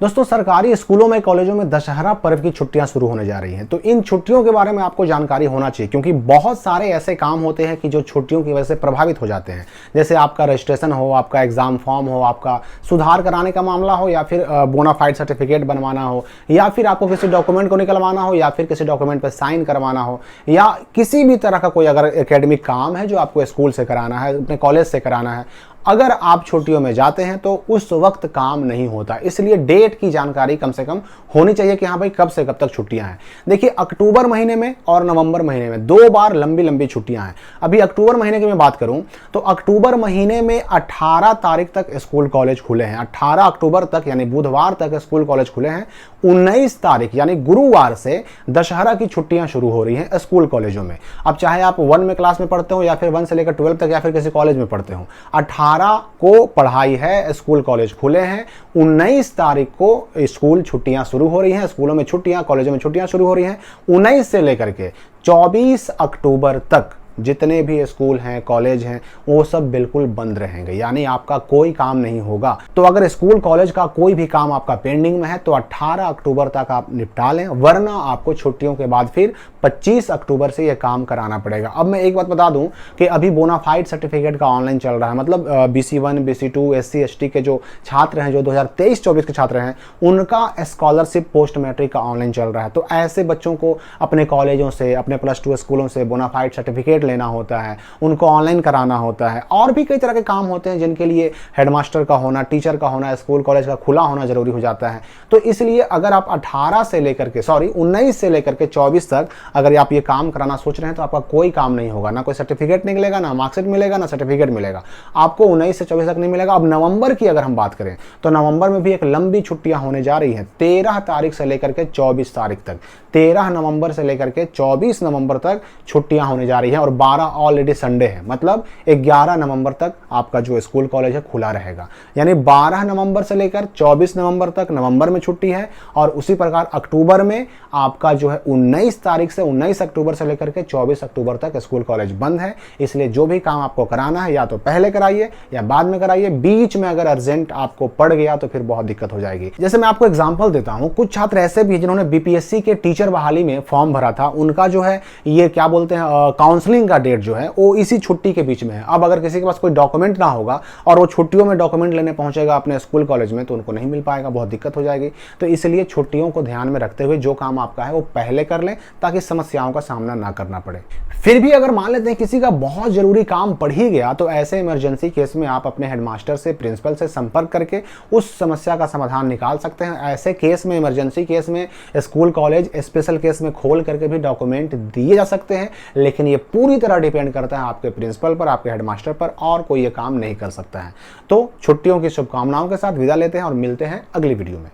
दोस्तों, सरकारी स्कूलों में कॉलेजों में दशहरा पर्व की छुट्टियां शुरू होने जा रही हैं। तो इन छुट्टियों के बारे में आपको जानकारी होना चाहिए, क्योंकि बहुत सारे ऐसे काम होते हैं कि जो छुट्टियों की वजह से प्रभावित हो जाते हैं। जैसे आपका रजिस्ट्रेशन हो, आपका एग्जाम फॉर्म हो, आपका सुधार कराने का मामला हो, या फिर बोनाफाइड सर्टिफिकेट बनवाना हो, या फिर आपको किसी डॉक्यूमेंट को निकलवाना हो, या फिर किसी डॉक्यूमेंट पर साइन करवाना हो, या किसी भी तरह का कोई अगर एकेडमिक काम है जो आपको स्कूल से कराना है, अपने कॉलेज से कराना है, अगर आप छुट्टियों में जाते हैं तो उस वक्त काम नहीं होता। इसलिए डेट की जानकारी कम से कम होनी चाहिए कि हाँ भाई, कब से कब तक छुट्टियां हैं। देखिए, अक्टूबर महीने में और नवंबर महीने में 2 बार लंबी लंबी छुट्टियां हैं। अभी अक्टूबर महीने की मैं बात करूं तो अक्टूबर महीने में 18 तारीख तक स्कूल कॉलेज खुले हैं। 18 अक्टूबर तक यानी बुधवार तक स्कूल कॉलेज खुले हैं। 19 तारीख यानी गुरुवार से दशहरा की छुट्टियां शुरू हो रही हैं स्कूल कॉलेजों में। अब चाहे आप 1 में क्लास में पढ़ते हो, या फिर 1 से लेकर 12 तक, या फिर किसी कॉलेज में पढ़ते हो, 18 को पढ़ाई है, स्कूल कॉलेज खुले हैं। 19 तारीख को स्कूल छुट्टियां शुरू हो रही हैं, स्कूलों में छुट्टियां, कॉलेजों में छुट्टियां शुरू हो रही हैं। 19 से लेकर के 24 अक्टूबर तक जितने भी स्कूल हैं, कॉलेज हैं, वो सब बिल्कुल बंद रहेंगे, यानी आपका कोई काम नहीं होगा। तो अगर स्कूल कॉलेज का कोई भी काम आपका पेंडिंग में है तो 18 अक्टूबर तक आप निपटा लें, वरना आपको छुट्टियों के बाद फिर 25 अक्टूबर से यह काम कराना पड़ेगा। अब मैं एक बात बता दूं कि अभी बोनाफाइड सर्टिफिकेट का ऑनलाइन चल रहा है, मतलब BC1 BC2 SC ST के जो छात्र हैं, जो 2023-24 के छात्र हैं, उनका स्कॉलरशिप पोस्ट मैट्रिक का ऑनलाइन चल रहा है। तो ऐसे बच्चों को अपने कॉलेजों से, अपने +2 स्कूलों से बोनाफाइड सर्टिफिकेट लेना होता है, उनको ऑनलाइन कराना होता है, और भी कई तरह के काम होते हैं जिनके लिए हेडमास्टर का होना, टीचर का होना, स्कूल कॉलेज का खुला होना जरूरी हो जाता है। तो इसलिए अगर आप 19 से लेकर के 24 तक अगर आप ये काम कराना सोच रहे हैं तो आपका कोई काम नहीं होगा, ना कोई सर्टिफिकेट निकलेगा, ना मार्कशीट मिलेगा, ना सर्टिफिकेट मिलेगा, आपको 19 से 24 तक नहीं मिलेगा। अब नवंबर की अगर हम बात करें तो नवंबर में भी एक लंबी छुट्टियां होने जा रही हैं, 13 तारीख से लेकर के 24 तारीख तक। 13 नवंबर से लेकर के 24 नवंबर तक छुट्टियां होने जा रही हैं, और 12 ऑलरेडी संडे है, मतलब 11 नवंबर तक आपका जो स्कूल कॉलेज है खुला रहेगा। यानी 12 नवंबर से लेकर 24 नवंबर तक नवंबर में छुट्टी है, और उसी प्रकार अक्टूबर में आपका जो है 19 तारीख से 19 अक्टूबर से लेकर के 24 अक्टूबर तक स्कूल कॉलेज बंद है। इसलिए जो भी काम आपको कराना है, या तो पहले कराइए या बाद में कराइए। बीच में अगर अर्जेंट आपको पड़ गया तो फिर बहुत दिक्कत हो जाएगी। जैसे मैं आपको एग्जांपल देता हूं, कुछ छात्र ऐसे भी जिन्होंने BPSC के टीचर बहाली में फॉर्म भरा था, उनका जो है ये क्या बोलते हैं, काउंसलिंग का डेट जो है वो इसी छुट्टी के बीच में है। अब अगर किसी के पास कोई डॉक्यूमेंट ना होगा और वो छुट्टियों में डॉक्यूमेंट लेने पहुंचेगा अपने स्कूल कॉलेज में, तो उनको नहीं मिल पाएगा, बहुत दिक्कत हो जाएगी। तो इसलिए छुट्टियों को ध्यान में रखते हुए जो काम आपका है वो पहले कर लें, ताकि समस्याओं का सामना ना करना पड़े। फिर भी अगर मान लेते हैं किसी का बहुत जरूरी काम पड़ ही गया, तो ऐसे इमरजेंसी केस में आप अपने हेडमास्टर से, प्रिंसिपल से संपर्क करके उस समस्या का समाधान निकाल सकते हैं। ऐसे केस में, इमरजेंसी केस में, स्कूल कॉलेज स्पेशल केस में खोल करके भी डॉक्यूमेंट दिए जा सकते हैं, लेकिन ये पूरी तरह डिपेंड करता है आपके प्रिंसिपल पर, आपके हेडमास्टर पर, और कोई ये काम नहीं कर सकता है। तो छुट्टियों की शुभकामनाओं के साथ विदा लेते हैं और मिलते हैं अगली वीडियो में।